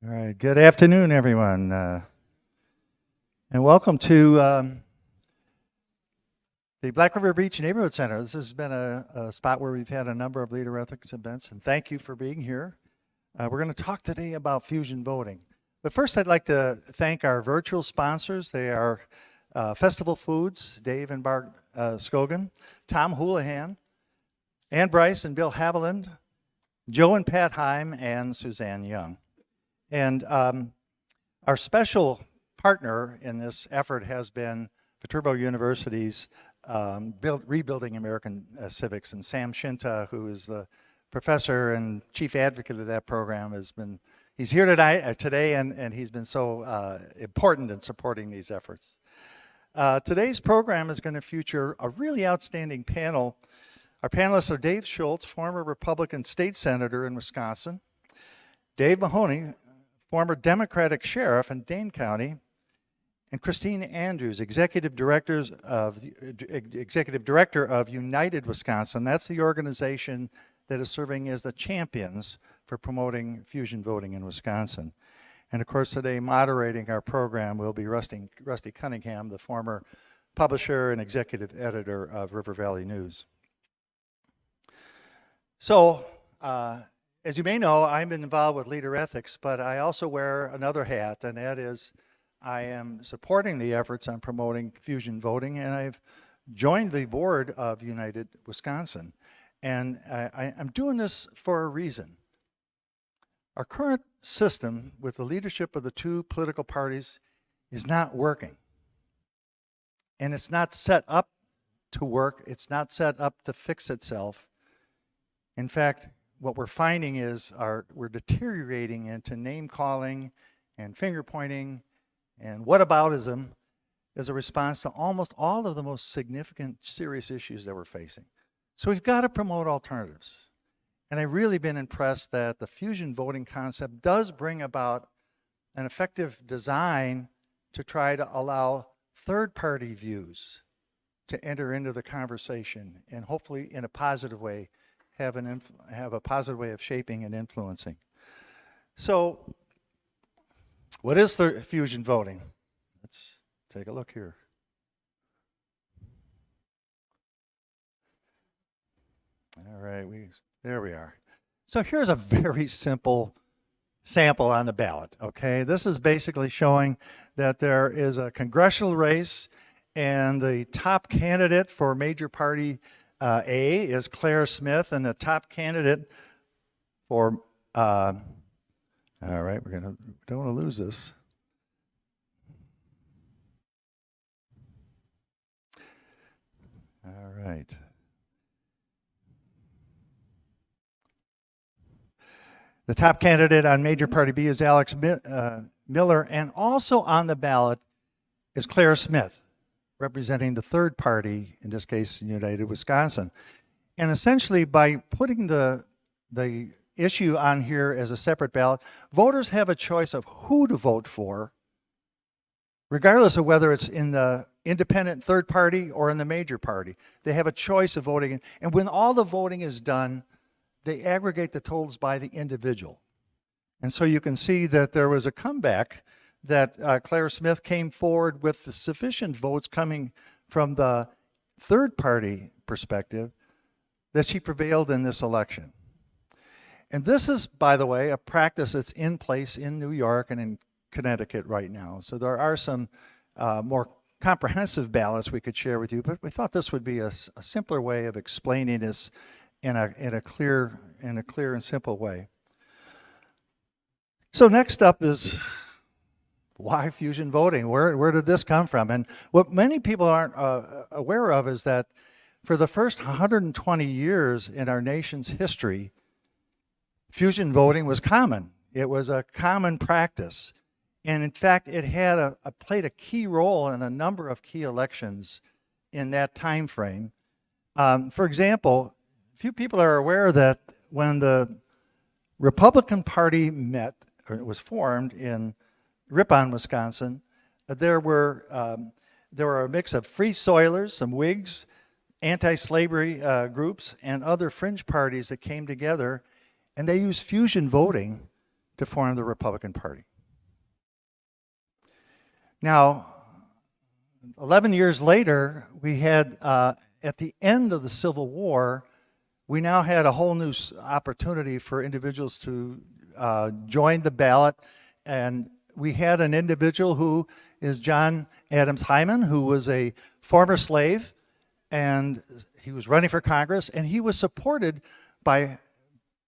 All right, good afternoon, everyone, and welcome to the Black River Beach Neighborhood Center. This has been a spot where we've had a number of leader ethics events, and thank you for being here. We're going to talk today about fusion voting. But first, I'd like to thank our virtual sponsors. They are Festival Foods, Dave and Bart Scogan, Tom Houlihan, Ann Bryce and Bill Haviland, Joe and Pat Heim, and Suzanne Young. And our special partner in this effort has been Viterbo University's Rebuilding American Civics, and Sam Shinta, who is the professor and chief advocate of that program, he's here today, and he's been so important in supporting these efforts. Today's program is going to feature a really outstanding panel. Our panelists are Dave Schultz, former Republican state senator in Wisconsin, Dave Mahoney, former Democratic sheriff in Dane County, and Christine Andrews, executive director of United Wisconsin. That's the organization that is serving as the champions for promoting fusion voting in Wisconsin. And of course, today moderating our program will be Rusty Cunningham, the former publisher and executive editor of River Valley News. So, as you may know, I'm involved with LeaderEthics, but I also wear another hat, and that is I am supporting the efforts on promoting fusion voting, and I've joined the board of United Wisconsin. And I'm doing this for a reason. Our current system with the leadership of the two political parties is not working. And it's not set up to work. It's not set up to fix itself. In fact, what we're finding is we're deteriorating into name calling and finger pointing and whataboutism as a response to almost all of the most significant, serious issues that we're facing. So we've got to promote alternatives. And I've really been impressed that the fusion voting concept does bring about an effective design to try to allow third-party views to enter into the conversation and hopefully in a positive way have a positive way of shaping and influencing. So, what is fusion voting? Let's take a look here. All right, there we are. So here's a very simple sample on the ballot, okay? This is basically showing that there is a congressional race, and the top candidate for major party A is Claire Smith, and the top candidate for, all right, don't want to lose this. All right. The top candidate on major party B is Alex Miller, and also on the ballot is Claire Smith, representing the third party, in this case, United Wisconsin. And essentially, by putting the issue on here as a separate ballot, voters have a choice of who to vote for, regardless of whether it's in the independent third party or in the major party. They have a choice of voting. And when all the voting is done, they aggregate the totals by the individual. And so you can see that there was a comeback that Claire Smith came forward with the sufficient votes coming from the third party perspective that she prevailed in this election. And this is, by the way, a practice that's in place in New York and in Connecticut right now. So there are some more comprehensive ballots we could share with you, but we thought this would be a simpler way of explaining this in a clear and simple way. So next up is, why fusion voting? Where did this come from? And what many people aren't aware of is that for the first 120 years in our nation's history, fusion voting was common. It was a common practice. And in fact, it had played a key role in a number of key elections in that time frame. For example, few people are aware that when the Republican Party met, or it was formed in Ripon, Wisconsin, there were a mix of free soilers, some Whigs, anti-slavery groups, and other fringe parties that came together, and they used fusion voting to form the Republican Party. Now, 11 years later, we had, at the end of the Civil War, we now had a whole new opportunity for individuals to join the ballot. And we had an individual who is John Adams Hyman, who was a former slave, and he was running for Congress, and he was supported by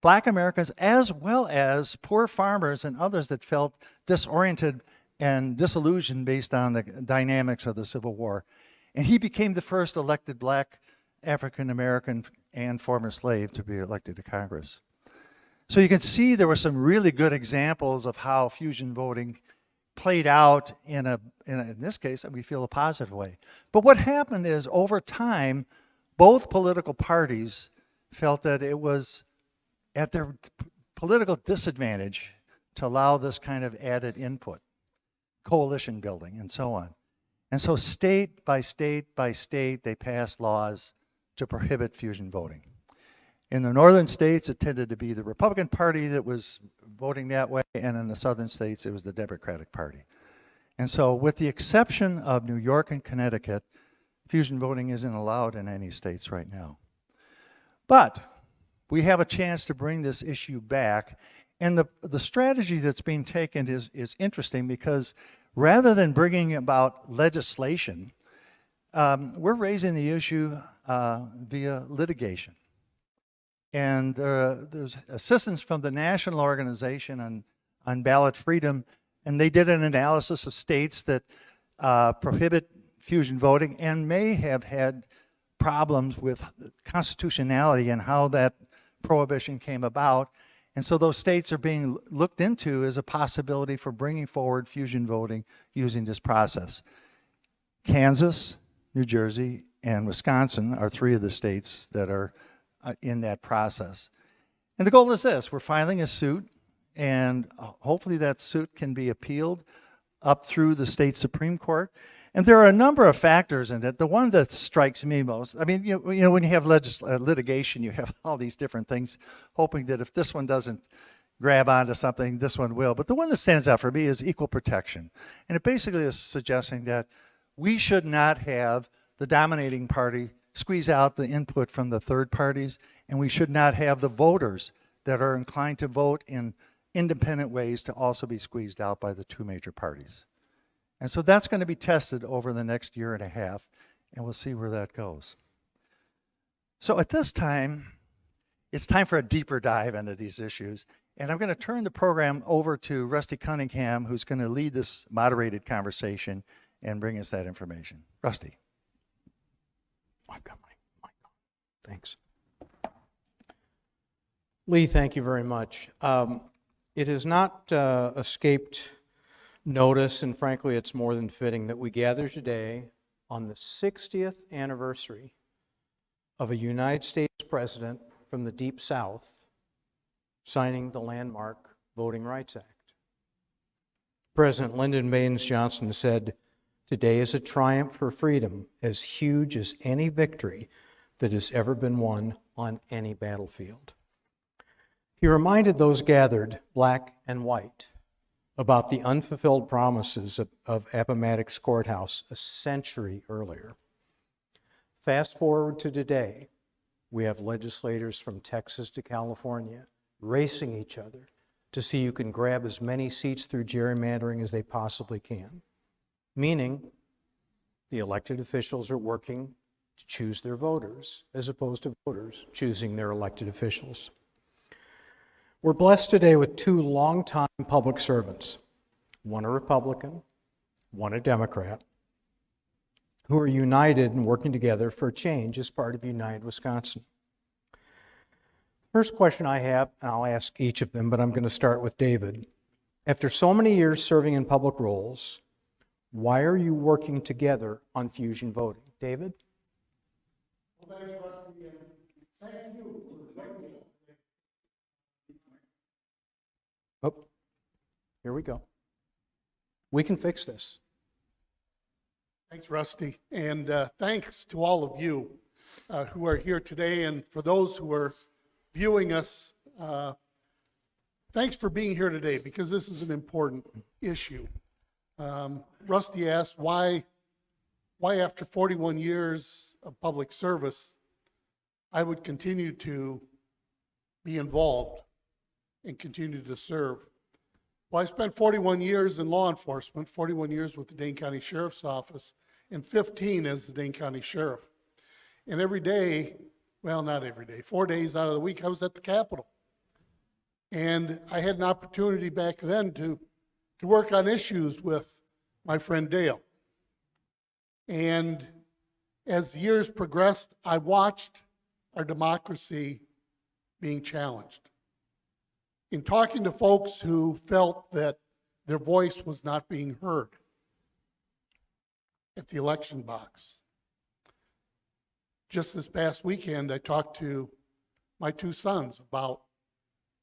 Black Americans as well as poor farmers and others that felt disoriented and disillusioned based on the dynamics of the Civil War. And he became the first elected Black African American and former slave to be elected to Congress. So you can see there were some really good examples of how fusion voting played out in this case, we feel, a positive way. But what happened is, over time, both political parties felt that it was at their political disadvantage to allow this kind of added input, coalition building, and so on. And so state by state by state, they passed laws to prohibit fusion voting. In the northern states, it tended to be the Republican Party that was voting that way, and in the southern states, it was the Democratic Party. And so, with the exception of New York and Connecticut, fusion voting isn't allowed in any states right now. But we have a chance to bring this issue back, and the strategy that's being taken is interesting, because rather than bringing about legislation, we're raising the issue via litigation. And there's assistance from the National Organization on Ballot Freedom, and they did an analysis of states that prohibit fusion voting and may have had problems with constitutionality and how that prohibition came about. And so those states are being looked into as a possibility for bringing forward fusion voting using this process. Kansas, New Jersey, and Wisconsin are three of the states that are in that process. And the goal is this: we're filing a suit, and hopefully that suit can be appealed up through the state Supreme Court. And there are a number of factors in it. The one that strikes me most, I mean, you know when you have litigation, you have all these different things, hoping that if this one doesn't grab onto something, this one will. But the one that stands out for me is equal protection. And it basically is suggesting that we should not have the dominating party squeeze out the input from the third parties, and we should not have the voters that are inclined to vote in independent ways to also be squeezed out by the two major parties. And so that's going to be tested over the next year and a half, and we'll see where that goes. So at this time, it's time for a deeper dive into these issues, and I'm going to turn the program over to Rusty Cunningham, who's going to lead this moderated conversation and bring us that information. Rusty. I've got my mic on. Thanks. Lee, thank you very much. It has not escaped notice, and frankly, it's more than fitting that we gather today on the 60th anniversary of a United States president from the Deep South signing the landmark Voting Rights Act. President Lyndon Baines Johnson said, "Today is a triumph for freedom as huge as any victory that has ever been won on any battlefield." He reminded those gathered, black and white, about the unfulfilled promises of Appomattox Courthouse a century earlier. Fast forward to today, we have legislators from Texas to California racing each other to see who can grab as many seats through gerrymandering as they possibly can. Meaning, the elected officials are working to choose their voters as opposed to voters choosing their elected officials. We're blessed today with two longtime public servants, one a Republican, one a Democrat, who are united and working together for a change as part of United Wisconsin. First question I have, and I'll ask each of them, but I'm going to start with David. After so many years serving in public roles, why are you working together on fusion voting? David? Well, thanks, Rusty, and thank you for inviting me. Oh, here we go. We can fix this. Thanks, Rusty, and thanks to all of you who are here today, and for those who are viewing us thanks for being here today because this is an important issue. Rusty asked why after 41 years of public service, I would continue to be involved and continue to serve. Well, I spent 41 years in law enforcement, 41 years with the Dane County Sheriff's Office, and 15 as the Dane County Sheriff. And every day, well, not every day, 4 days out of the week, I was at the Capitol. And I had an opportunity back then to work on issues with my friend Dale. And as the years progressed, I watched our democracy being challenged. In talking to folks who felt that their voice was not being heard at the election box. Just this past weekend, I talked to my two sons about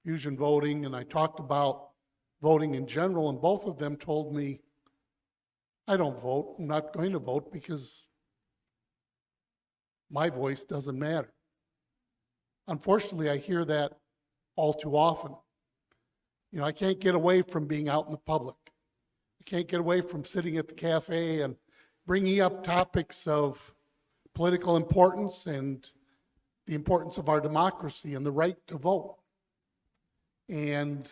fusion voting, and I talked about voting in general, and both of them told me, I don't vote, I'm not going to vote because my voice doesn't matter. Unfortunately, I hear that all too often. You know, I can't get away from being out in the public. I can't get away from sitting at the cafe and bringing up topics of political importance and the importance of our democracy and the right to vote. And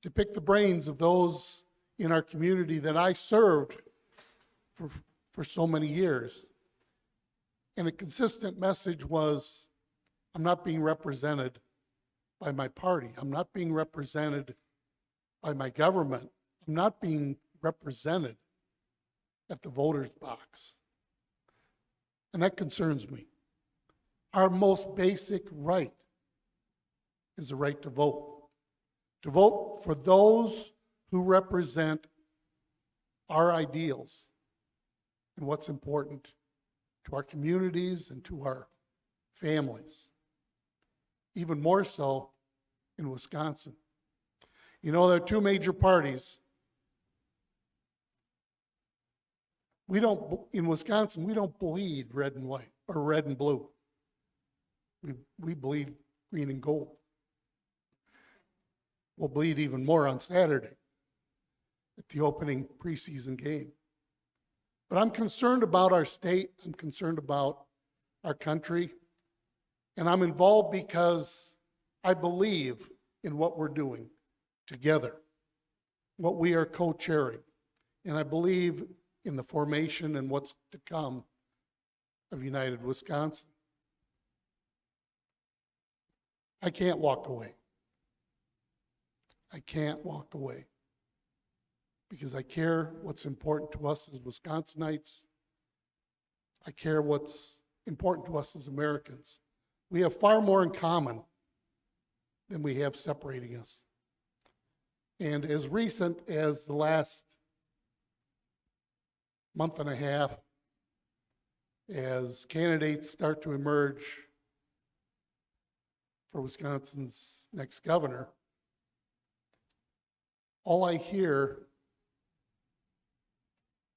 to pick the brains of those in our community that I served for so many years. And a consistent message was, I'm not being represented by my party. I'm not being represented by my government. I'm not being represented at the voter's box. And that concerns me. Our most basic right is the right to vote. To vote for those who represent our ideals and what's important to our communities and to our families. Even more so in Wisconsin. You know, there are two major parties. In Wisconsin, we don't bleed red and white, or red and blue. We bleed green and gold. We'll bleed even more on Saturday at the opening preseason game. But I'm concerned about our state. I'm concerned about our country. And I'm involved because I believe in what we're doing together, what we are co-chairing. And I believe in the formation and what's to come of United Wisconsin. I can't walk away. I can't walk away because I care what's important to us as Wisconsinites. I care what's important to us as Americans. We have far more in common than we have separating us. And as recent as the last month and a half, as candidates start to emerge for Wisconsin's next governor, all I hear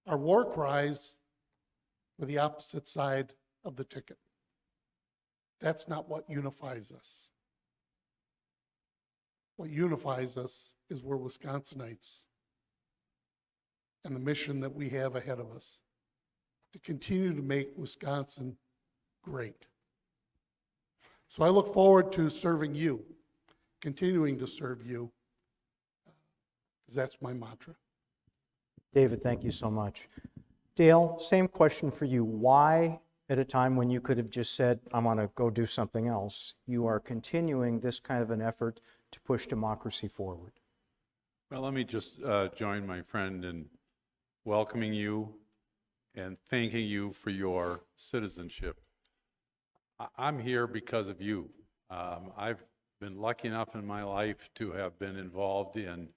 are war cries for the opposite side of the ticket. That's not what unifies us. What unifies us is we're Wisconsinites and the mission that we have ahead of us to continue to make Wisconsin great. So I look forward to serving you, continuing to serve you, because that's my mantra. David, thank you so much. Dale, same question for you. Why, at a time when you could have just said, I'm going to go do something else, you are continuing this kind of an effort to push democracy forward? Well, let me just join my friend in welcoming you and thanking you for your citizenship. I'm here because of you. I've been lucky enough in my life to have been involved in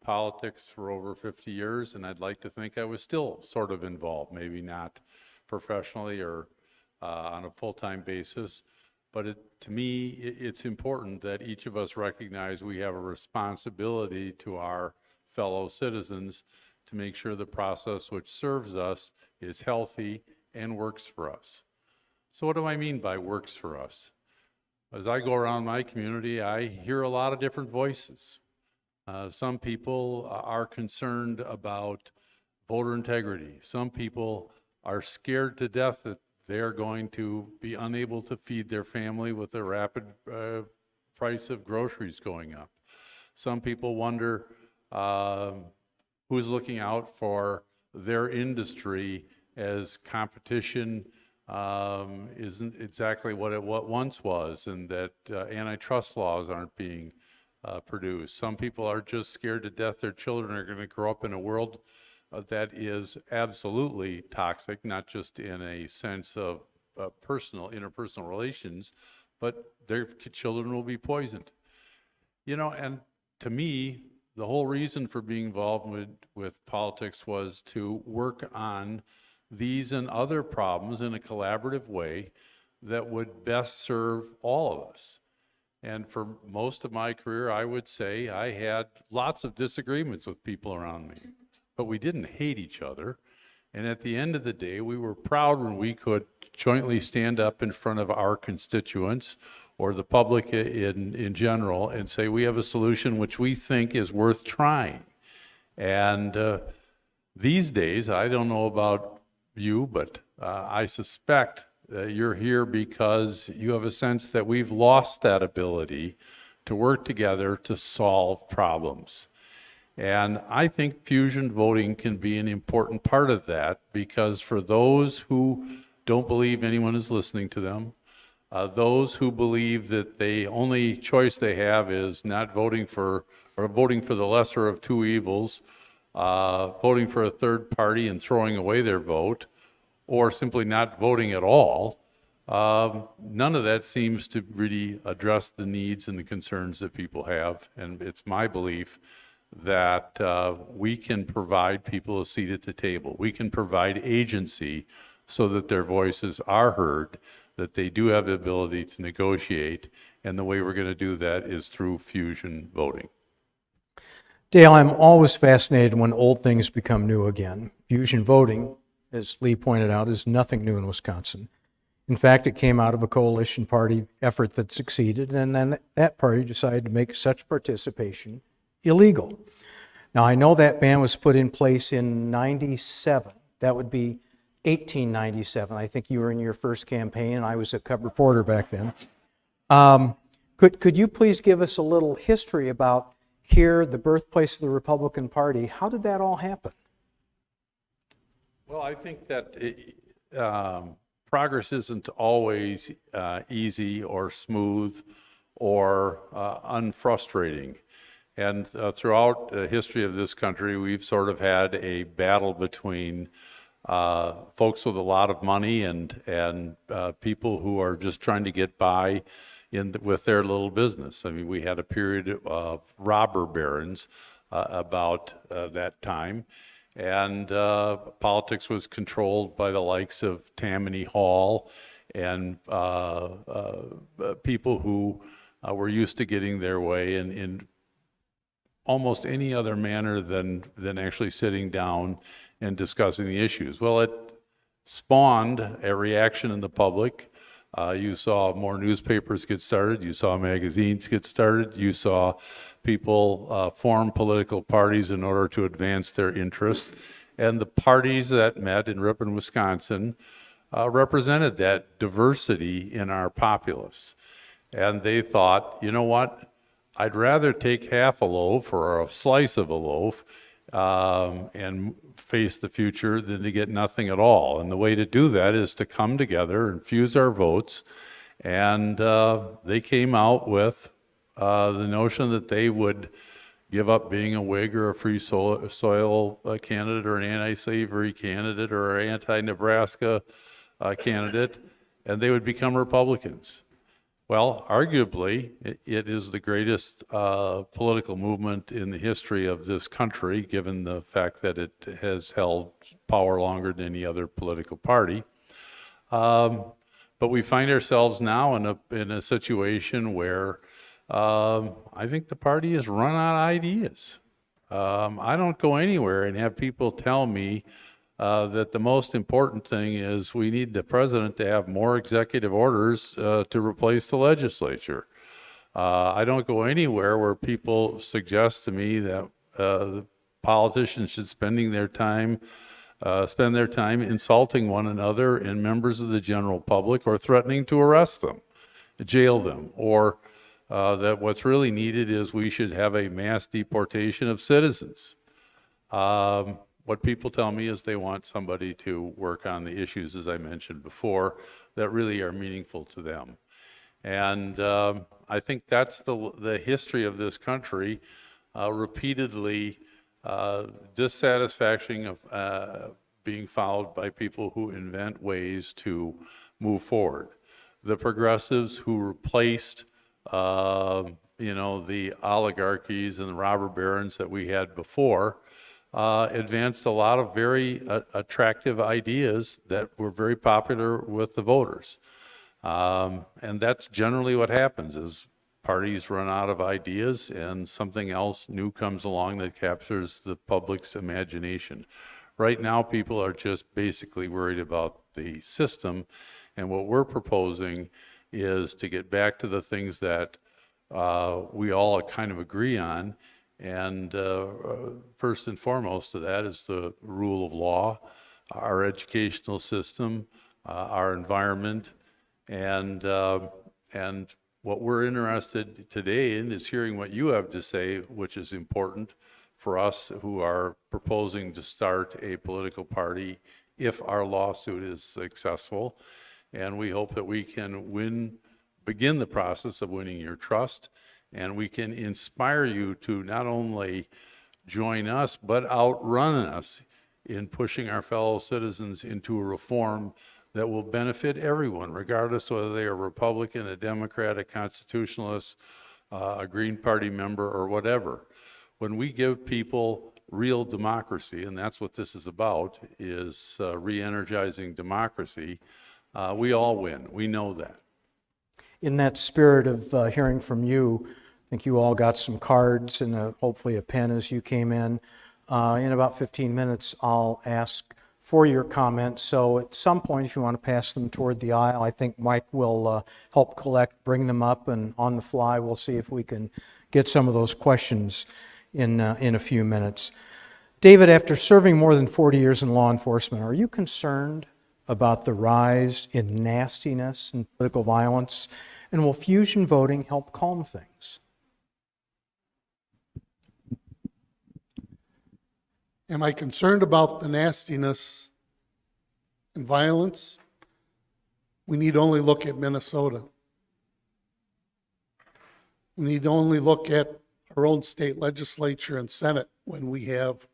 politics for over 50 years, and I'd like to think I was still sort of involved, maybe not professionally or on a full-time basis. But to me, it's important that each of us recognize we have a responsibility to our fellow citizens to make sure the process which serves us is healthy and works for us. So what do I mean by works for us? As I go around my community, I hear a lot of different voices. Some people are concerned about voter integrity. Some people are scared to death that they're going to be unable to feed their family with the rapid price of groceries going up. Some people wonder who's looking out for their industry as competition isn't exactly what it once was, and that antitrust laws aren't being produced. Some people are just scared to death their children are going to grow up in a world that is absolutely toxic, not just in a sense of interpersonal relations, but their children will be poisoned. You know, and to me, the whole reason for being involved with politics was to work on these and other problems in a collaborative way that would best serve all of us. And for most of my career, I would say I had lots of disagreements with people around me, but we didn't hate each other. And at the end of the day, we were proud when we could jointly stand up in front of our constituents or the public in general and say, we have a solution which we think is worth trying. And these days, I don't know about you, but I suspect you're here because you have a sense that we've lost that ability to work together to solve problems. And I think fusion voting can be an important part of that, because for those who don't believe anyone is listening to them, those who believe that the only choice they have is not voting for, or voting for the lesser of two evils, voting for a third party and throwing away their vote, or simply not voting at all, none of that seems to really address the needs and the concerns that people have. And it's my belief that we can provide people a seat at the table. We can provide agency so that their voices are heard, that they do have the ability to negotiate, and the way we're going to do that is through fusion voting. Dale, I'm always fascinated when old things become new again. Fusion voting, as Lee pointed out, is nothing new in Wisconsin. In fact, it came out of a coalition party effort that succeeded, and then that party decided to make such participation illegal. Now, I know that ban was put in place in 97. That would be 1897. I think you were in your first campaign, and I was a cub reporter back then. Could you please give us a little history about here, the birthplace of the Republican Party? How did that all happen? Well, I think that progress isn't always easy or smooth or unfrustrating. And throughout the history of this country, we've sort of had a battle between folks with a lot of money and people who are just trying to get by with their little business. I mean, we had a period of robber barons about that time. And politics was controlled by the likes of Tammany Hall and people who were used to getting their way in almost any other manner than actually sitting down and discussing the issues. Well, it spawned a reaction in the public. You saw more newspapers get started. You saw magazines get started. You saw people form political parties in order to advance their interests. And the parties that met in Ripon, Wisconsin, represented that diversity in our populace. And they thought, you know what? I'd rather take half a loaf or a slice of a loaf and face the future than to get nothing at all. And the way to do that is to come together and fuse our votes. And they came out with the notion that they would give up being a Whig or a free soil candidate or an anti-slavery candidate or an anti-Nebraska candidate, and they would become Republicans. Well, arguably, it is the greatest political movement in the history of this country, given the fact that it has held power longer than any other political party. But we find ourselves now in a situation where I think the party has run out of ideas. I don't go anywhere and have people tell me that the most important thing is we need the president to have more executive orders to replace the legislature. I don't go anywhere where people suggest to me that the politicians should spend their time insulting one another and members of the general public, or threatening to arrest them, jail them, or that what's really needed is we should have a mass deportation of citizens. What people tell me is they want somebody to work on the issues, as I mentioned before, that really are meaningful to them. And I think that's the history of this country, repeatedly dissatisfaction of being followed by people who invent ways to move forward. The progressives who replaced the oligarchies and the robber barons that we had before advanced a lot of very attractive ideas that were very popular with the voters. And that's generally what happens is parties run out of ideas and something else new comes along that captures the public's imagination. Right now, people are just basically worried about the system, and what we're proposing is to get back to the things that we all kind of agree on. And first and foremost of that is the rule of law, our educational system, our environment, and what we're interested today in is hearing what you have to say, which is important for us who are proposing to start a political party if our lawsuit is successful. And we hope that we can begin the process of winning your trust, and we can inspire you to not only join us, but outrun us in pushing our fellow citizens into a reform that will benefit everyone, regardless whether they are Republican, a Democrat, a Constitutionalist, a Green Party member, or whatever. When we give people real democracy, and that's what this is about, is re-energizing democracy, we all win. We know that. In that spirit of hearing from you, I think you all got some cards and hopefully a pen as you came in. In about 15 minutes, I'll ask for your comments. So at some point, if you want to pass them toward the aisle, I think Mike will help collect, bring them up, and on the fly, we'll see if we can get some of those questions in a few minutes. David, after serving more than 40 years in law enforcement, are you concerned about the rise in nastiness and political violence? And will fusion voting help calm things? Am I concerned about the nastiness and violence? We need only look at Minnesota. We need only look at our own state legislature and Senate when we have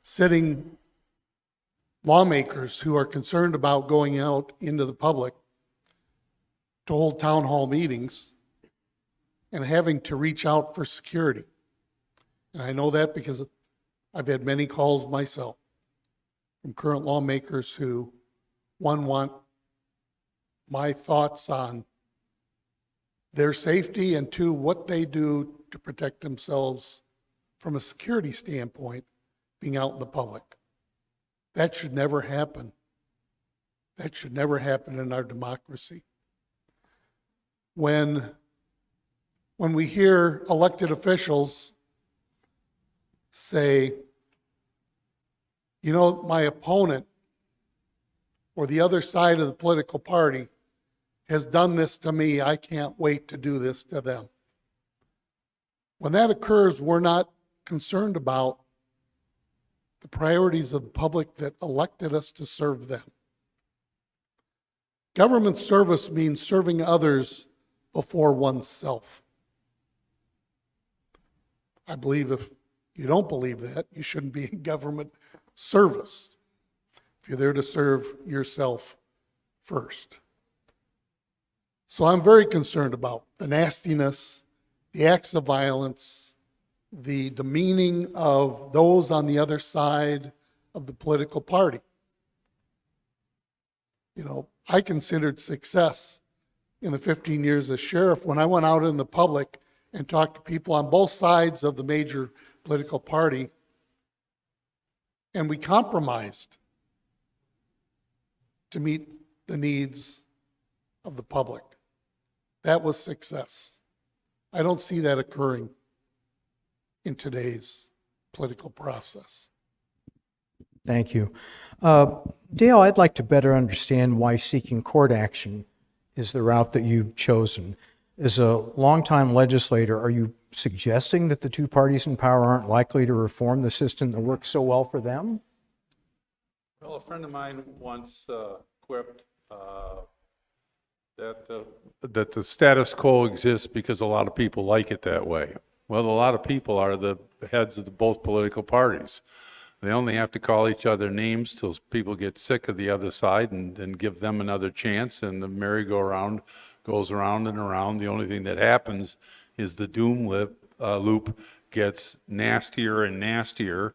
sitting lawmakers who are concerned about going out into the public to hold town hall meetings and having to reach out for security. And I know that because I've had many calls myself from current lawmakers who, one, want my thoughts on their safety, and two, what they do to protect themselves from a security standpoint being out in the public. That should never happen. That should never happen in our democracy. When we hear elected officials say, you know, my opponent or the other side of the political party has done this to me, I can't wait to do this to them. When that occurs, we're not concerned about the priorities of the public that elected us to serve them. Government service means serving others before oneself. I believe if you don't believe that, you shouldn't be in government service. If you're there to serve yourself first. So I'm very concerned about the nastiness, the acts of violence, the demeaning of those on the other side of the political party. You know, I considered success in the 15 years as sheriff when I went out in the public and talked to people on both sides of the major political party, and we compromised to meet the needs of the public. That was success. I don't see that occurring in today's political process. Thank you. Dale, I'd like to better understand why seeking court action is the route that you've chosen. As a longtime legislator, are you suggesting that the two parties in power aren't likely to reform the system that works so well for them? Well, a friend of mine once quipped that the status quo exists because a lot of people like it that way. Well, a lot of people are the heads of both political parties. They only have to call each other names till people get sick of the other side and then give them another chance, and the merry-go-round goes around and around. The only thing that happens is the doom loop gets nastier and nastier,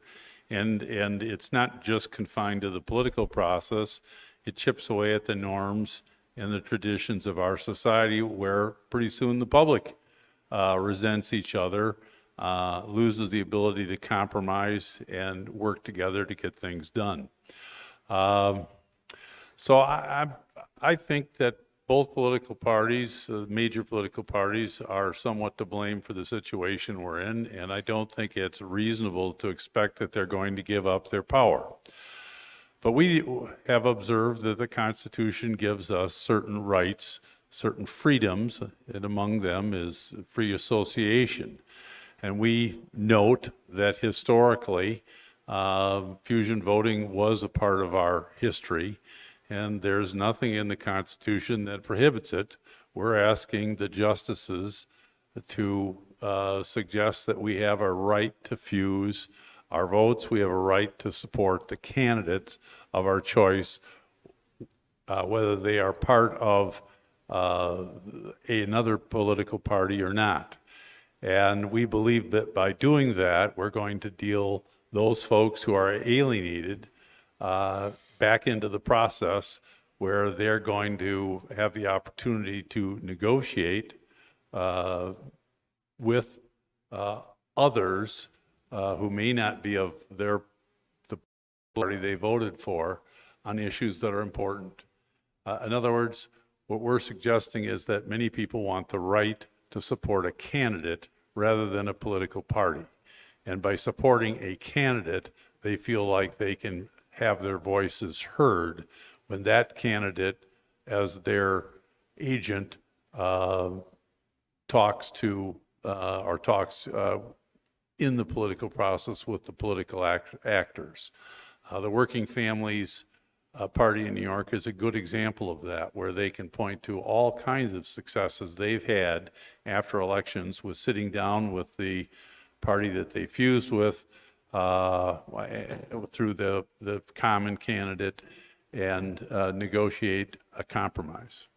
and it's not just confined to the political process. It chips away at the norms and the traditions of our society, where pretty soon the public resents each other, loses the ability to compromise and work together to get things done. So I think that both political parties, major political parties, are somewhat to blame for the situation we're in, and I don't think it's reasonable to expect that they're going to give up their power. But we have observed that the Constitution gives us certain rights, certain freedoms, and among them is free association. And we note that historically, fusion voting was a part of our history, and there's nothing in the Constitution that prohibits it. We're asking the justices to suggest that we have a right to fuse our votes. We have a right to support the candidate of our choice, whether they are part of another political party or not. And we believe that by doing that, we're going to deal those folks who are alienated back into the process, where they're going to have the opportunity to negotiate with others who may not be of the party they voted for on issues that are important. In other words, what we're suggesting is that many people want the right to support a candidate rather than a political party. And by supporting a candidate, they feel like they can have their voices heard when that candidate, as their agent, talks in the political process with the political actors. The Working Families Party in New York is a good example of that, where they can point to all kinds of successes they've had after elections with sitting down with the party that they fused with through the common candidate and negotiate a compromise.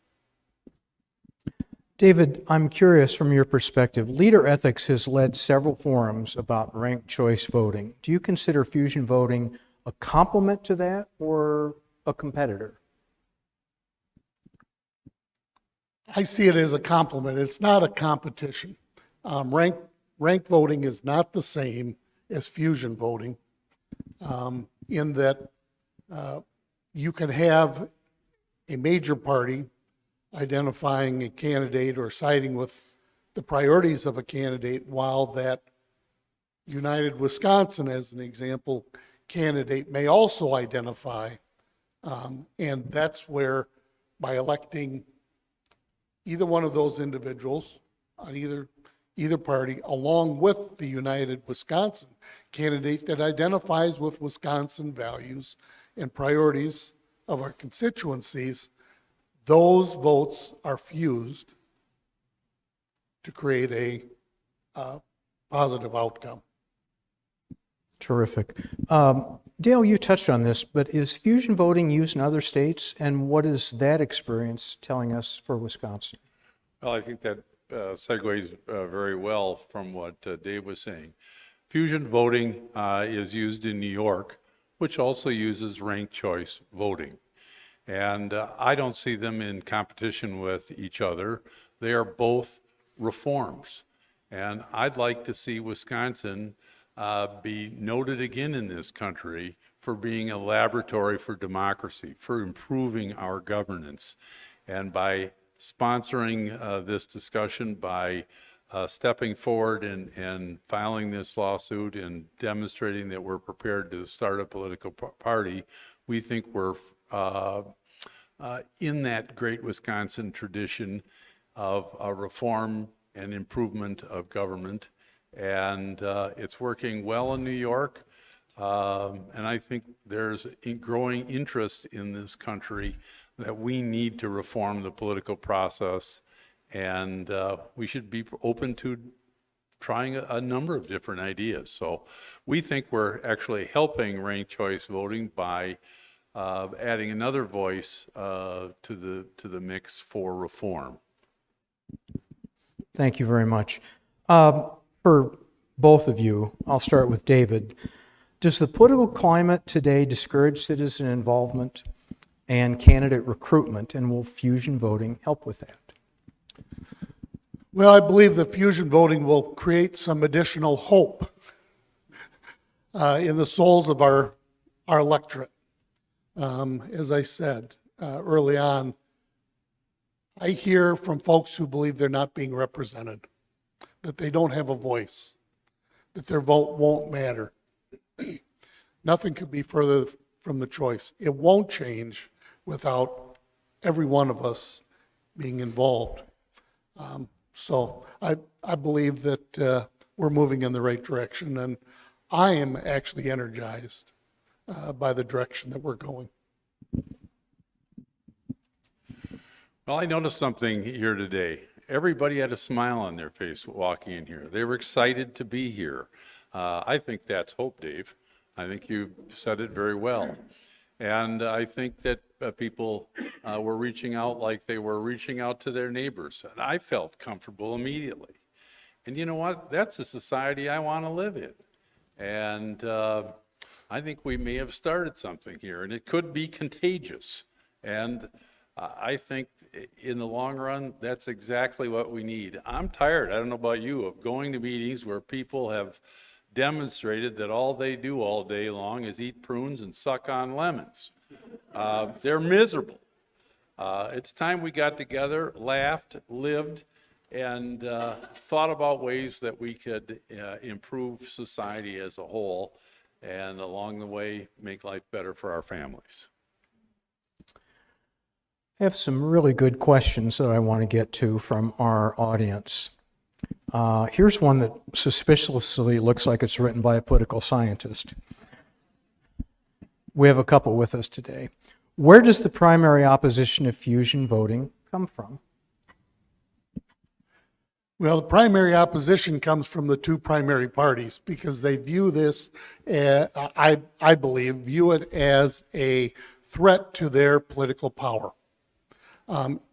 David, I'm curious from your perspective. LeaderEthics has led several forums about ranked choice voting. Do you consider fusion voting a complement to that or a competitor? I see it as a complement. It's not a competition. Ranked voting is not the same as fusion voting, in that you can have a major party identifying a candidate or siding with the priorities of a candidate, while that United Wisconsin, as an example, candidate may also identify. And that's where, by electing either one of those individuals on either party, along with the United Wisconsin candidate that identifies with Wisconsin values and priorities of our constituencies, those votes are fused to create a positive outcome. Terrific. Dale, you touched on this, but is fusion voting used in other states, and what is that experience telling us for Wisconsin? Well, I think that segues very well from what Dave was saying. Fusion voting is used in New York, which also uses ranked choice voting. And I don't see them in competition with each other. They are both reforms. And I'd like to see Wisconsin be noted again in this country for being a laboratory for democracy, for improving our governance. And by sponsoring this discussion, by stepping forward and filing this lawsuit and demonstrating that we're prepared to start a political party. We think we're in that great Wisconsin tradition of reform and improvement of government. And it's working well in New York. And I think there's a growing interest in this country that we need to reform the political process. And we should be open to trying a number of different ideas. So we think we're actually helping ranked choice voting by adding another voice to the mix for reform. Thank you very much. For both of you, I'll start with David. Does the political climate today discourage citizen involvement and candidate recruitment, and will fusion voting help with that? Well, I believe that fusion voting will create some additional hope in the souls of our electorate. As I said early on, I hear from folks who believe they're not being represented, that they don't have a voice, that their vote won't matter. Nothing could be further from the choice. It won't change without every one of us being involved. So I believe that we're moving in the right direction, and I am actually energized by the direction that we're going. Well, I noticed something here today. Everybody had a smile on their face walking in here. They were excited to be here. I think that's hope, Dave. I think you said it very well. And I think that people were reaching out like they were reaching out to their neighbors. And I felt comfortable immediately. And you know what? That's a society I want to live in. And I think we may have started something here, and it could be contagious. And I think in the long run, that's exactly what we need. I'm tired, I don't know about you, of going to meetings where people have demonstrated that all they do all day long is eat prunes and suck on lemons. They're miserable. It's time we got together, laughed, lived, and thought about ways that we could improve society as a whole, and along the way, make life better for our families. I have some really good questions that I want to get to from our audience. Here's one that suspiciously looks like it's written by a political scientist. We have a couple with us today. Where does the primary opposition of fusion voting come from? Well, the primary opposition comes from the two primary parties because they view this, I believe, view it as a threat to their political power.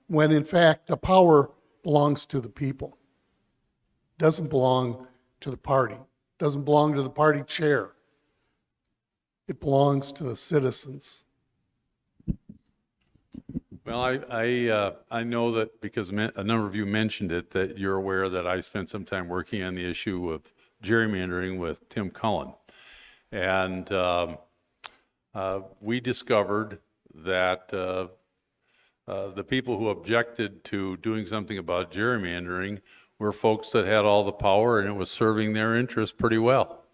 When in fact the power belongs to the people. Doesn't belong to the party, doesn't belong to the party chair. It belongs to the citizens. Well, I know that because a number of you mentioned it, that you're aware that I spent some time working on the issue of gerrymandering with Tim Cullen. And we discovered that the people who objected to doing something about gerrymandering were folks that had all the power, and it was serving their interests pretty well.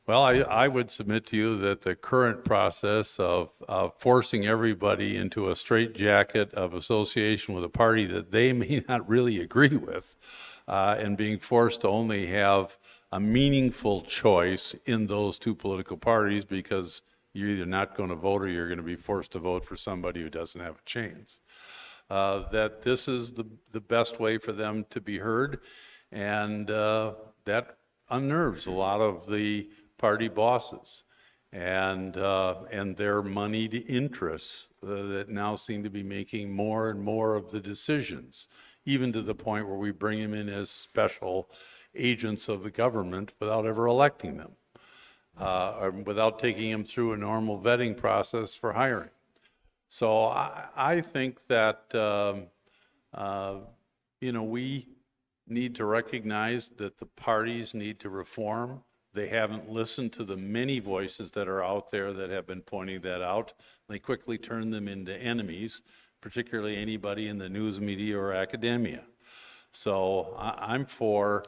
Well, I would submit to you that the current process of forcing everybody into a straitjacket of association with a party that they may not really agree with, and being forced to only have a meaningful choice in those two political parties because you're either not going to vote or you're going to be forced to vote for somebody who doesn't have a chance. That this is the best way for them to be heard, and that unnerves a lot of the party bosses and their moneyed interests that now seem to be making more and more of the decisions, even to the point where we bring them in as special agents of the government without ever electing them, or without taking them through a normal vetting process for hiring. So I think that, we need to recognize that the parties need to reform. They haven't listened to the many voices that are out there that have been pointing that out. They quickly turn them into enemies, particularly anybody in the news media or academia. So I'm for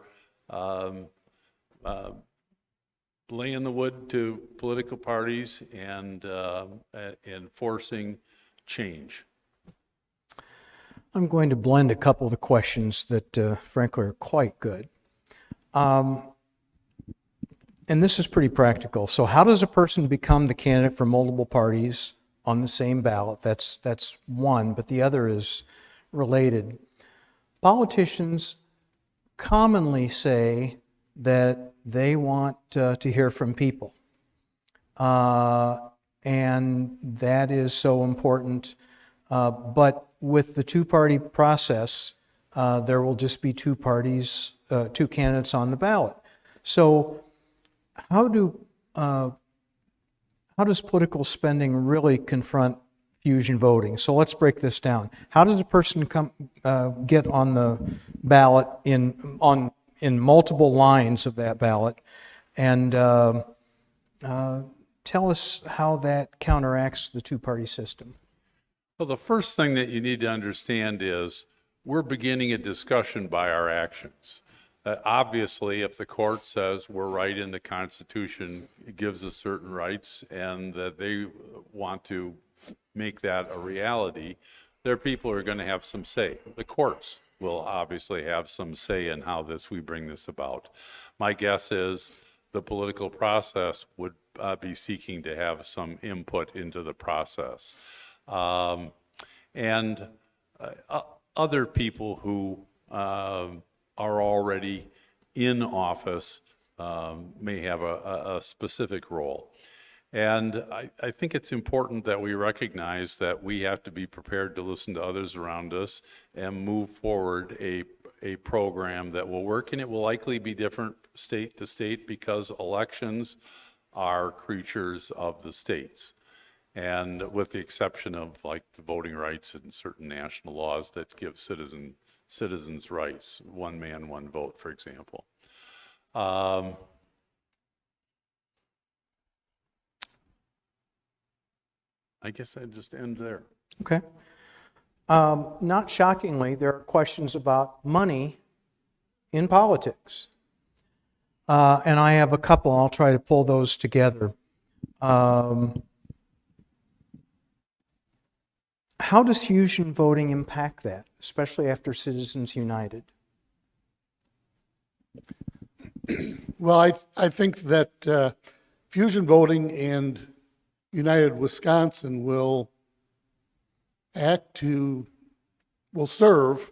laying the wood to political parties and enforcing change. I'm going to blend a couple of the questions that frankly are quite good. And this is pretty practical. So how does a person become the candidate for multiple parties on the same ballot? That's one, but the other is related. Politicians commonly say that they want to hear from people. And that is so important. But with the two-party process, there will just be two parties, two candidates on the ballot. So how does political spending really confront fusion voting? So let's break this down. How does a person get on the ballot in multiple lines of that ballot? And tell us how that counteracts the two-party system. Well, the first thing that you need to understand is we're beginning a discussion by our actions. Obviously, if the court says we're right in the Constitution, it gives us certain rights, and that they want to make that a reality, their people are going to have some say. The courts will obviously have some say in how we bring this about. My guess is the political process would be seeking to have some input into the process. And other people who are already in office may have a specific role. And I think it's important that we recognize that we have to be prepared to listen to others around us and move forward a program that will work, and it will likely be different state to state because elections are creatures of the states. And with the exception of like the voting rights and certain national laws that give citizens rights, one man, one vote, for example. I guess I'd just end there. Okay. Not shockingly, there are questions about money in politics. And I have a couple. I'll try to pull those together. How does fusion voting impact that, especially after Citizens United? Well, I think that fusion voting and United Wisconsin will serve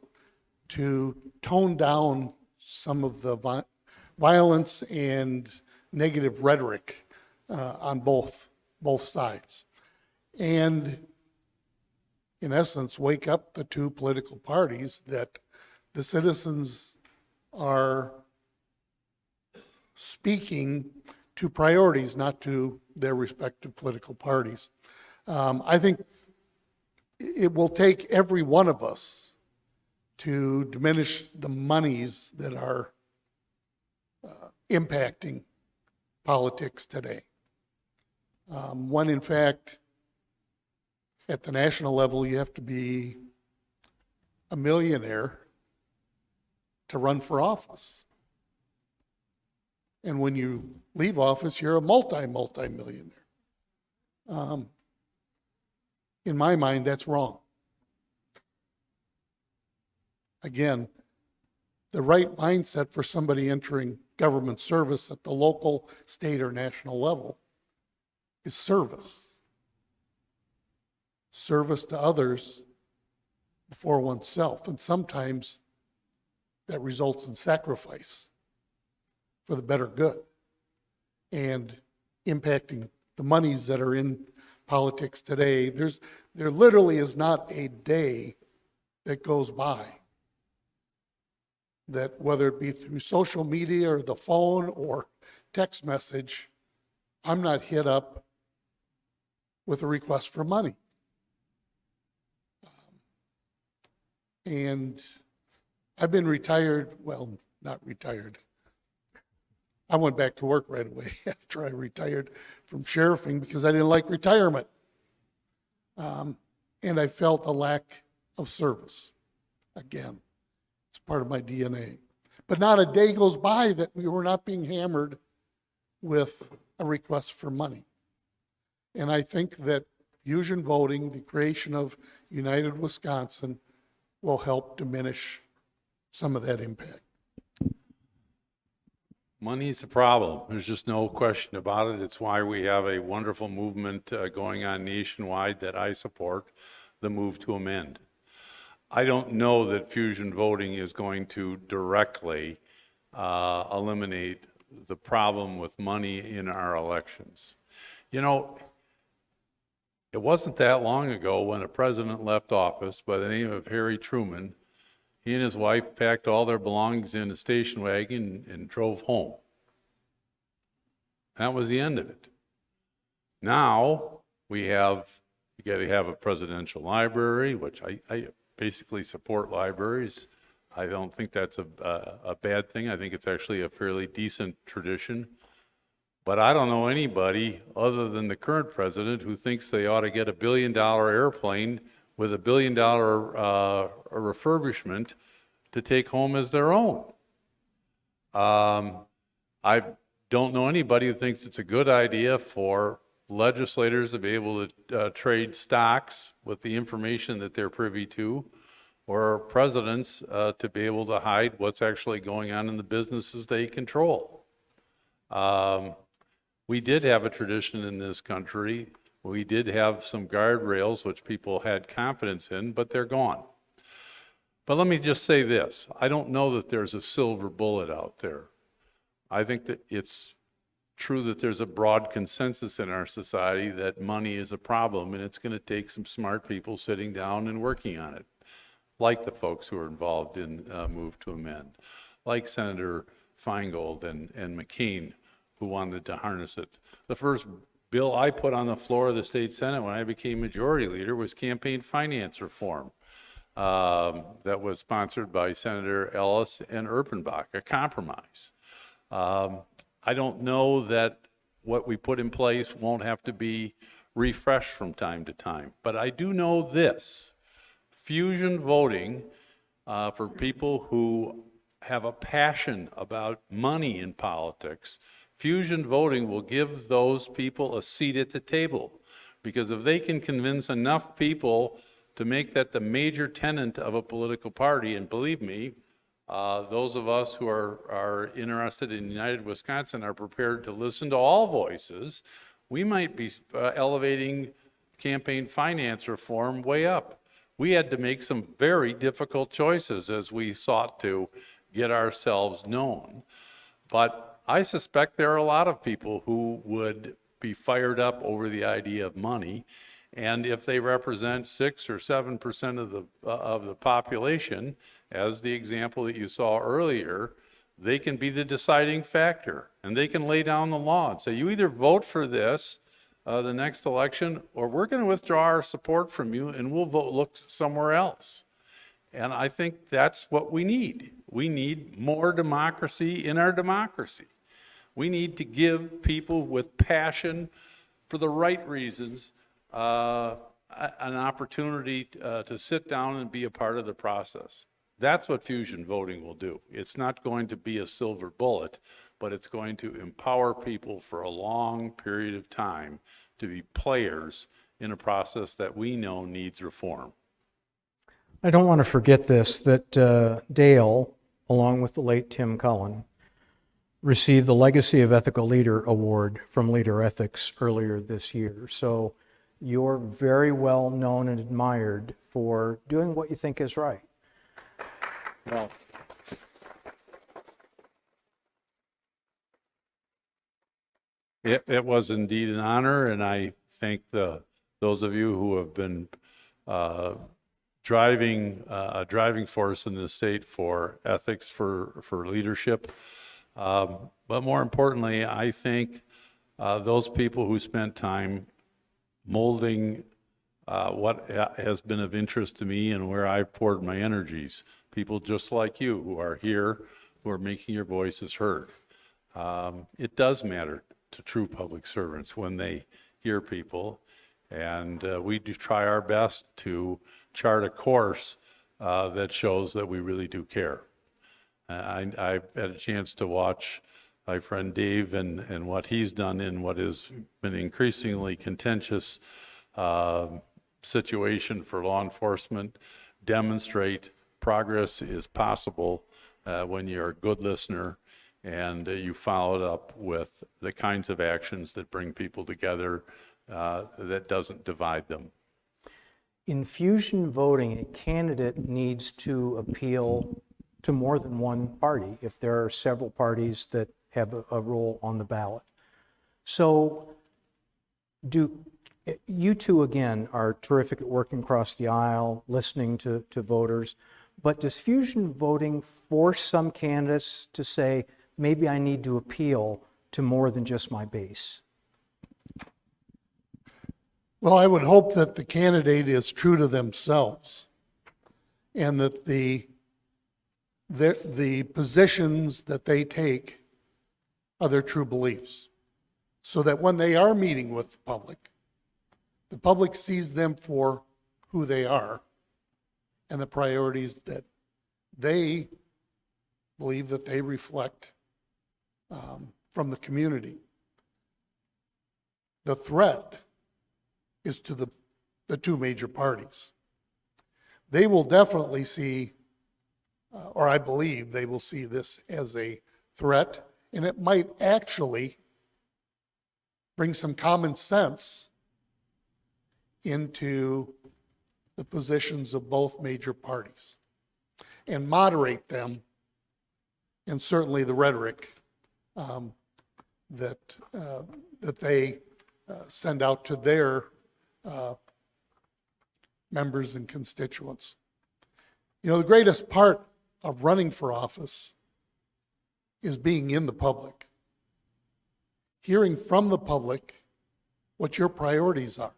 to tone down some of the violence and negative rhetoric on both sides. And in essence, wake up the two political parties that the citizens are speaking to priorities, not to their respective political parties. I think it will take every one of us to diminish the monies that are impacting politics today. When in fact, at the national level, you have to be a millionaire to run for office. And when you leave office, you're a multi-millionaire. In my mind, that's wrong. Again, the right mindset for somebody entering government service at the local, state, or national level is service. Service to others before oneself. And sometimes that results in sacrifice for the better good and impacting the monies that are in politics today. There literally is not a day that goes by that, whether it be through social media or the phone or text message, I'm not hit up with a request for money. And I've been retired, well, not retired. I went back to work right away after I retired from sheriffing because I didn't like retirement. And I felt a lack of service. Again, it's part of my DNA. But not a day goes by that we were not being hammered with a request for money. And I think that fusion voting, the creation of United Wisconsin, will help diminish some of that impact. Money's the problem. There's just no question about it. It's why we have a wonderful movement going on nationwide that I support, the move to amend. I don't know that fusion voting is going to directly eliminate the problem with money in our elections. You know, it wasn't that long ago when a president left office by the name of Harry Truman. He and his wife packed all their belongings in a station wagon and drove home. That was the end of it. Now you got to have a presidential library, which I basically support libraries. I don't think that's a bad thing. I think it's actually a fairly decent tradition. But I don't know anybody other than the current president who thinks they ought to get $1 billion airplane with $1 billion refurbishment to take home as their own. I don't know anybody who thinks it's a good idea for legislators to be able to trade stocks with the information that they're privy to, or presidents to be able to hide what's actually going on in the businesses they control. We did have a tradition in this country. We did have some guardrails which people had confidence in, but they're gone. But let me just say this. I don't know that there's a silver bullet out there. I think that it's true that there's a broad consensus in our society that money is a problem, and it's going to take some smart people sitting down and working on it, like the folks who are involved in Move to Amend, like Senator Feingold and McCain, who wanted to harness it. The first bill I put on the floor of the state Senate when I became majority leader was campaign finance reform that was sponsored by Senator Ellis and Erpenbach, a compromise. I don't know that what we put in place won't have to be refreshed from time to time, but I do know this: fusion voting for people who have a passion about money in politics, fusion voting will give those people a seat at the table, because if they can convince enough people to make that the major tenet of a political party, and believe me, those of us who are interested in United Wisconsin are prepared to listen to all voices, we might be elevating campaign finance reform way up. We had to make some very difficult choices as we sought to get ourselves known. But I suspect there are a lot of people who would be fired up over the idea of money. And if they represent 6 or 7% of the population, as the example that you saw earlier, they can be the deciding factor, and they can lay down the law and say, you either vote for this the next election, or we're going to withdraw our support from you and we'll look somewhere else. And I think that's what we need. We need more democracy in our democracy. We need to give people with passion for the right reasons an opportunity to sit down and be a part of the process. That's what fusion voting will do. It's not going to be a silver bullet, but it's going to empower people for a long period of time to be players in a process that we know needs reform. I don't want to forget this, that Dale, along with the late Tim Cullen, received the Legacy of Ethical Leader Award from LeaderEthics earlier this year. So you're very well known and admired for doing what you think is right. Well, it was indeed an honor, and I thank those of you who have been a driving force in the state for ethics, for leadership. But more importantly, I thank those people who spent time molding what has been of interest to me and where I've poured my energies. People just like you who are here, who are making your voices heard. It does matter to true public servants when they hear people, and we do try our best to chart a course that shows that we really do care. I've had a chance to watch my friend Dave and what he's done in what has been increasingly contentious situation for law enforcement, demonstrate progress is possible when you're a good listener and you follow it up with the kinds of actions that bring people together, that doesn't divide them. In fusion voting, a candidate needs to appeal to more than one party if there are several parties that have a role on the ballot. So you two, again, are terrific at working across the aisle, listening to voters, but does fusion voting force some candidates to say, maybe I need to appeal to more than just my base? Well, I would hope that the candidate is true to themselves and that the positions that they take are their true beliefs, so that when they are meeting with the public sees them for who they are and the priorities that they believe that they reflect from the community. The threat is to the two major parties. They will definitely see, or I believe they will see this as a threat, and it might actually bring some common sense into the positions of both major parties and moderate them, and certainly the rhetoric that they send out to their members and constituents. You know, the greatest part of running for office is being in the public, hearing from the public what your priorities are,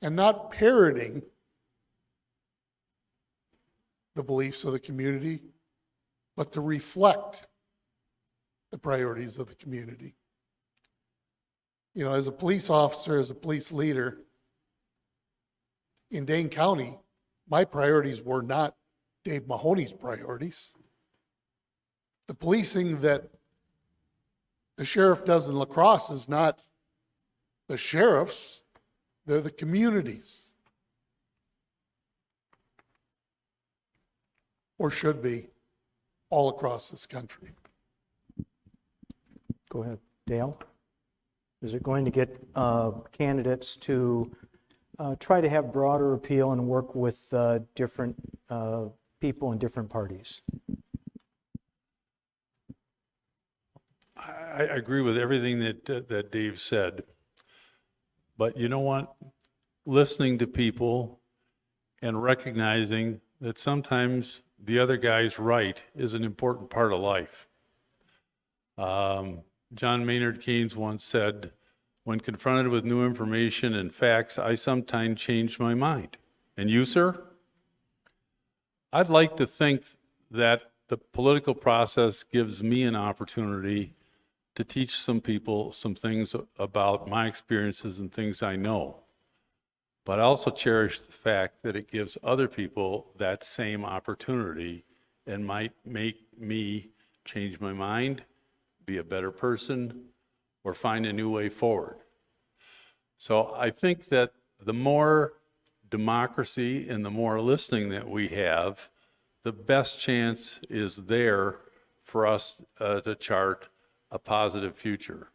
and not parroting the beliefs of the community, but to reflect the priorities of the community. You know, as a police officer, as a police leader in Dane County, my priorities were not Dave Mahoney's priorities. The policing that the sheriff does in La Crosse is not the sheriff's, they're the communities. Or should be, all across this country. Go ahead, Dale. Is it going to get candidates to try to have broader appeal and work with different people in different parties? I agree with everything that Dave said. But you know what? Listening to people and recognizing that sometimes the other guy's right is an important part of life. John Maynard Keynes once said, when confronted with new information and facts, I sometimes change my mind. And you, sir? I'd like to think that the political process gives me an opportunity to teach some people some things about my experiences and things I know. But I also cherish the fact that it gives other people that same opportunity and might make me change my mind, be a better person, or find a new way forward. So I think that the more democracy and the more listening that we have, the best chance is there for us to chart a positive future.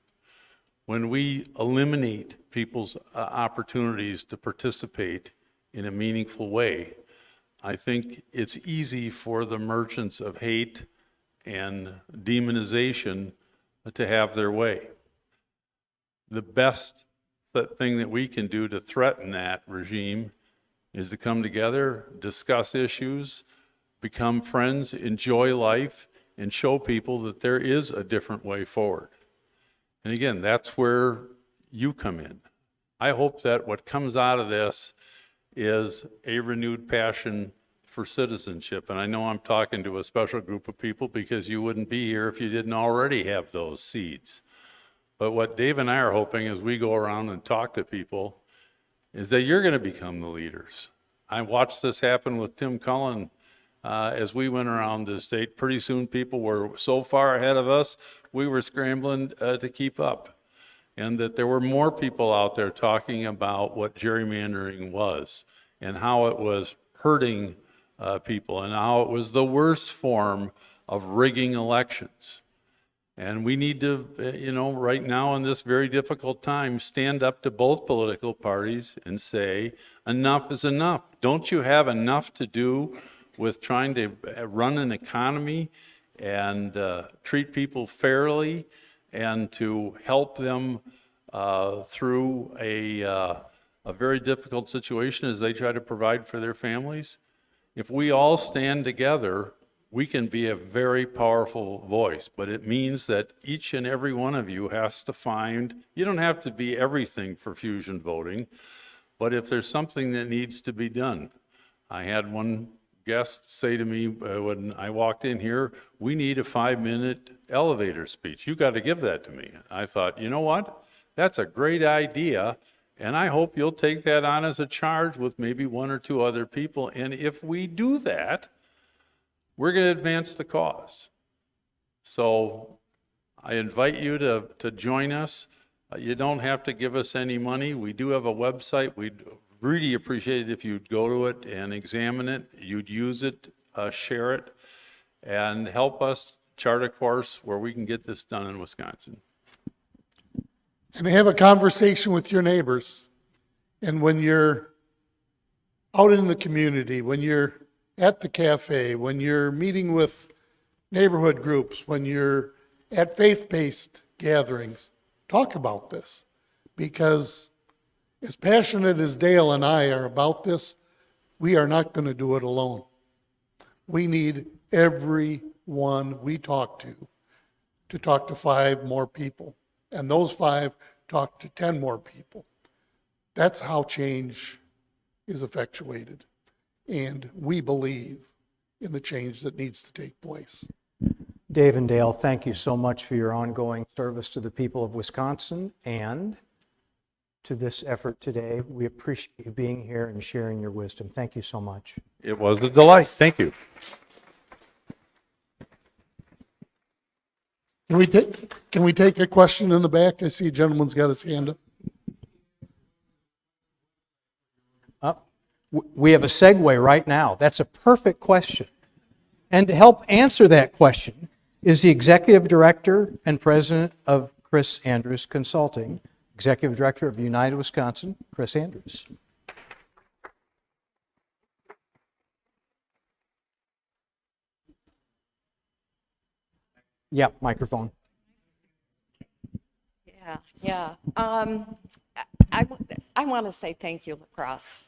When we eliminate people's opportunities to participate in a meaningful way, I think it's easy for the merchants of hate and demonization to have their way. The best thing that we can do to threaten that regime is to come together, discuss issues, become friends, enjoy life, and show people that there is a different way forward. And again, that's where you come in. I hope that what comes out of this is a renewed passion for citizenship. And I know I'm talking to a special group of people because you wouldn't be here if you didn't already have those seeds. But what Dave and I are hoping as we go around and talk to people is that you're going to become the leaders. I watched this happen with Tim Cullen as we went around the state. Pretty soon people were so far ahead of us, we were scrambling to keep up. And that there were more people out there talking about what gerrymandering was and how it was hurting people and how it was the worst form of rigging elections. And we need to, right now in this very difficult time, stand up to both political parties and say, enough is enough. Don't you have enough to do with trying to run an economy and treat people fairly and to help them through a very difficult situation as they try to provide for their families? If we all stand together, we can be a very powerful voice, but it means that each and every one of you has to find, you don't have to be everything for fusion voting, but if there's something that needs to be done. I had one guest say to me when I walked in here, we need a 5-minute elevator speech. You got to give that to me. I thought, you know what? That's a great idea, and I hope you'll take that on as a charge with maybe 1 or 2 other people, and if we do that, we're going to advance the cause. So I invite you to join us. You don't have to give us any money. We do have a website. We'd really appreciate it if you'd go to it and examine it. You'd use it, share it, and help us chart a course where we can get this done in Wisconsin. And have a conversation with your neighbors. And when you're out in the community, when you're at the cafe, when you're meeting with neighborhood groups, when you're at faith-based gatherings, talk about this. Because as passionate as Dale and I are about this, we are not going to do it alone. We need everyone we talk to talk to 5 more people. And those 5 talk to 10 more people. That's how change is effectuated. And we believe in the change that needs to take place. Dave and Dale, thank you so much for your ongoing service to the people of Wisconsin and to this effort today. We appreciate you being here and sharing your wisdom. Thank you so much. It was a delight. Thank you. Can we take a question in the back? I see a gentleman's got his hand up. We have a segue right now. That's a perfect question. And to help answer that question is the Executive Director and President of Chris Andrews Consulting, Executive Director of United Wisconsin, Chris Andrews. Yeah, microphone. Yeah. I want to say thank you, Lacrosse.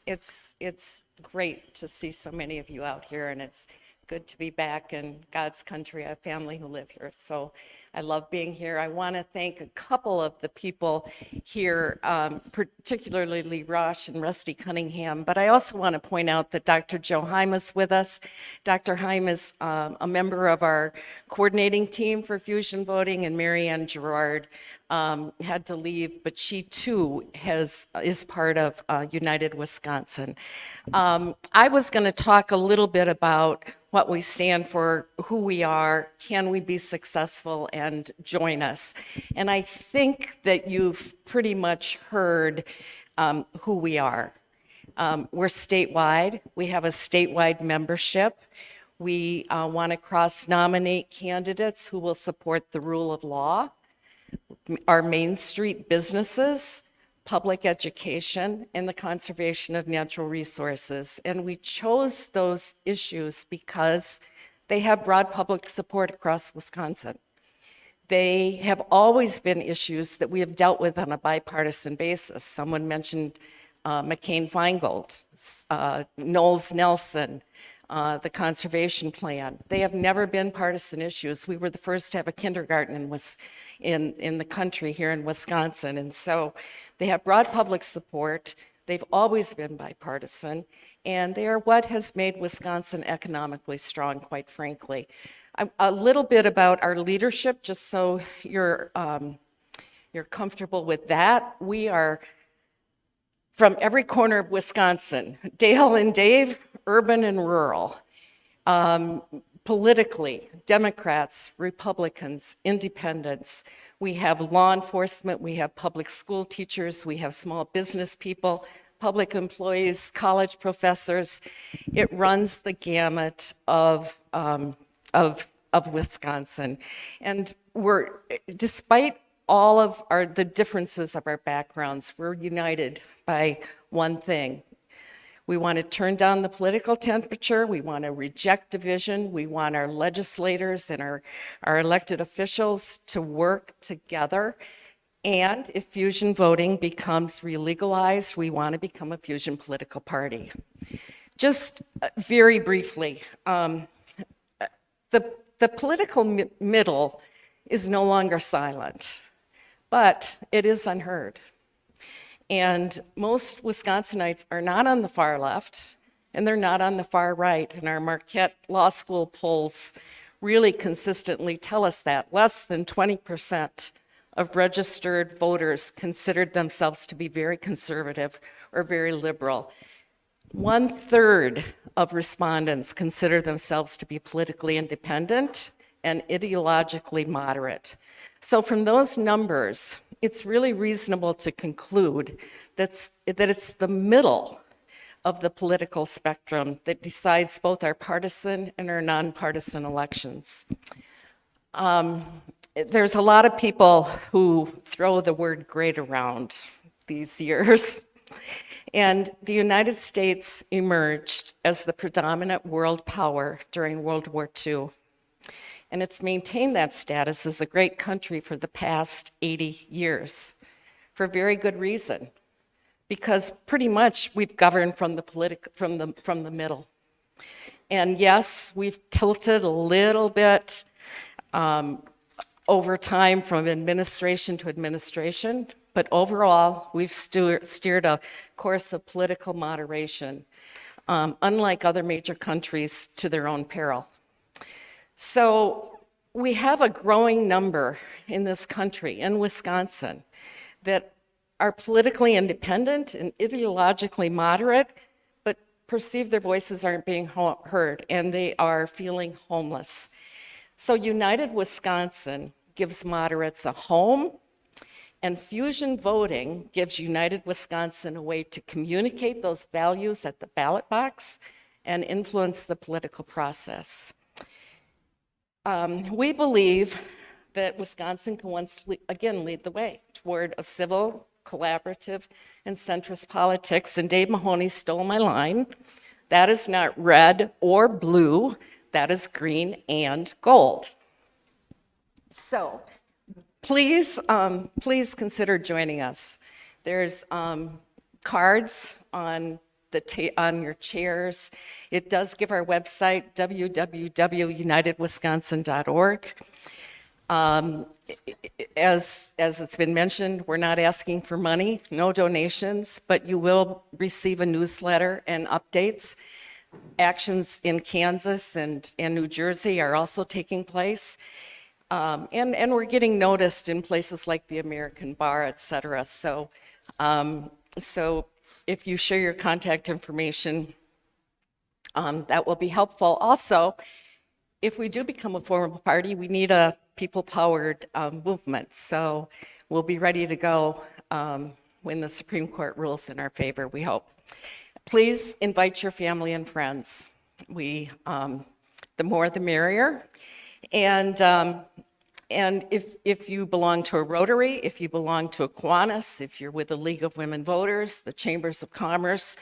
It's great to see so many of you out here, and it's good to be back in God's country. I have family who live here, so I love being here. I want to thank a couple of the people here, particularly Lee Rasch and Rusty Cunningham, but I also want to point out that Dr. Joe Heim is with us. Dr. Heim is a member of our coordinating team for fusion voting, and Mary Ann Gerard had to leave, but she too is part of United Wisconsin. I was going to talk a little bit about what we stand for, who we are, can we be successful, and join us. And I think that you've pretty much heard who we are. We're statewide. We have a statewide membership. We want to cross-nominate candidates who will support the rule of law, our Main Street businesses, public education, and the conservation of natural resources. And we chose those issues because they have broad public support across Wisconsin. They have always been issues that we have dealt with on a bipartisan basis. Someone mentioned McCain-Feingold, Knowles-Nelson, the conservation plan. They have never been partisan issues. We were the first to have a kindergarten in the country here in Wisconsin. And so they have broad public support. They've always been bipartisan. And they are what has made Wisconsin economically strong, quite frankly. A little bit about our leadership, just so you're comfortable with that. We are from every corner of Wisconsin, Dale and Dave, urban and rural. Politically, Democrats, Republicans, independents, we have law enforcement, we have public school teachers, we have small business people, public employees, college professors. It runs the gamut of Wisconsin. And despite all of the differences of our backgrounds, we're united by one thing. We want to turn down the political temperature. We want to reject division. We want our legislators and our elected officials to work together. And if fusion voting becomes re-legalized, we want to become a fusion political party. Just very briefly, the political middle is no longer silent, but it is unheard. And most Wisconsinites are not on the far left, and they're not on the far right. And our Marquette Law School polls really consistently tell us that. Less than 20% of registered voters considered themselves to be very conservative or very liberal. 1/3 of respondents consider themselves to be politically independent and ideologically moderate. So from those numbers, it's really reasonable to conclude that it's the middle of the political spectrum that decides both our partisan and our nonpartisan elections. There's a lot of people who throw the word great around these years. And the United States emerged as the predominant world power during World War II. And it's maintained that status as a great country for the past 80 years, for very good reason, because pretty much we've governed from the middle. And yes, we've tilted a little bit over time from administration to administration, but overall, we've steered a course of political moderation, unlike other major countries, to their own peril. So we have a growing number in this country, in Wisconsin, that are politically independent and ideologically moderate, but perceive their voices aren't being heard, and they are feeling homeless. So United Wisconsin gives moderates a home, and fusion voting gives United Wisconsin a way to communicate those values at the ballot box and influence the political process. We believe that Wisconsin can once again lead the way toward a civil, collaborative, and centrist politics. And Dave Mahoney stole my line. That is not red or blue, that is green and gold. So please consider joining us. There's cards on your chairs. It does give our website, www.unitedwisconsin.org. As it's been mentioned, we're not asking for money, no donations, but you will receive a newsletter and updates. Actions in Kansas and New Jersey are also taking place. And we're getting noticed in places like the American Bar, et cetera. So if you share your contact information, that will be helpful. Also, if we do become a formal party, we need a people-powered movement. So we'll be ready to go when the Supreme Court rules in our favor, we hope. Please invite your family and friends. The more the merrier. And if you belong to a Rotary, if you belong to a Kiwanis, if you're with the League of Women Voters, the Chambers of Commerce,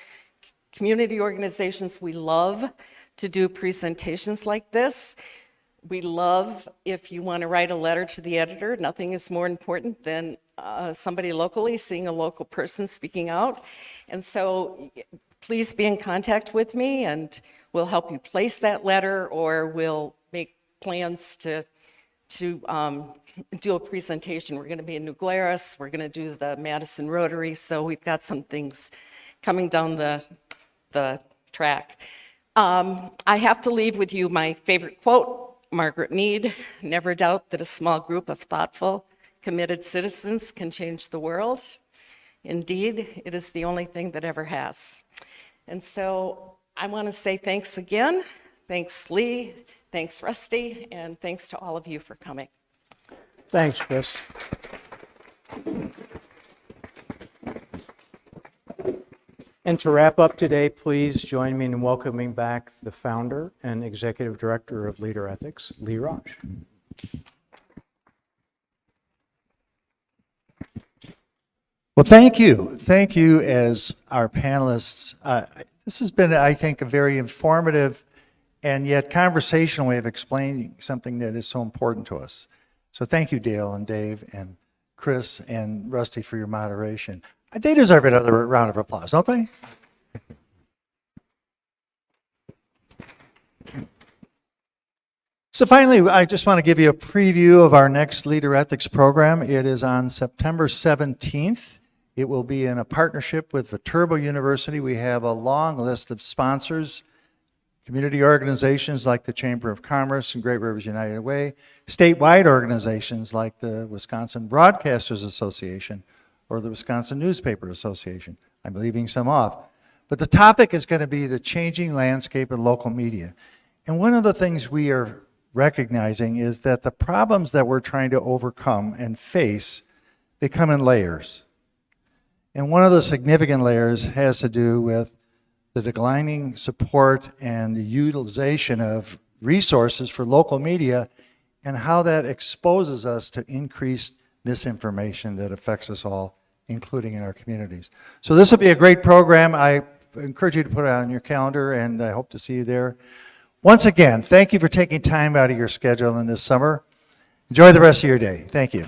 community organizations, we love to do presentations like this. We love if you want to write a letter to the editor. Nothing is more important than somebody locally seeing a local person speaking out. And so please be in contact with me and we'll help you place that letter, or we'll make plans to do a presentation. We're going to be in New Glarus. We're going to do the Madison Rotary. So we've got some things coming down the track. I have to leave with you my favorite quote, Margaret Mead: "Never doubt that a small group of thoughtful, committed citizens can change the world. Indeed, it is the only thing that ever has." And so I want to say thanks again. Thanks, Lee. Thanks, Rusty. And thanks to all of you for coming. Thanks, Chris. And to wrap up today, please join me in welcoming back the founder and executive director of LeaderEthics, Lee Rasch. Well, thank you. Thank you as our panelists. This has been, I think, a very informative and yet conversational way of explaining something that is so important to us. So thank you, Dale and Dave and Chris and Rusty, for your moderation. They deserve another round of applause, don't they? So finally, I just want to give you a preview of our next Leader Ethics program. It is on September 17th. It will be in a partnership with Viterbo University. We have a long list of sponsors, community organizations like the Chamber of Commerce and Great Rivers United Way, statewide organizations like the Wisconsin Broadcasters Association or the Wisconsin Newspaper Association. I'm leaving some off. But the topic is going to be the changing landscape of local media. And one of the things we are recognizing is that the problems that we're trying to overcome and face, they come in layers. And one of the significant layers has to do with the declining support and the utilization of resources for local media and how that exposes us to increased misinformation that affects us all, including in our communities. So this will be a great program. I encourage you to put it on your calendar, and I hope to see you there. Once again, thank you for taking time out of your schedule in this summer. Enjoy the rest of your day. Thank you.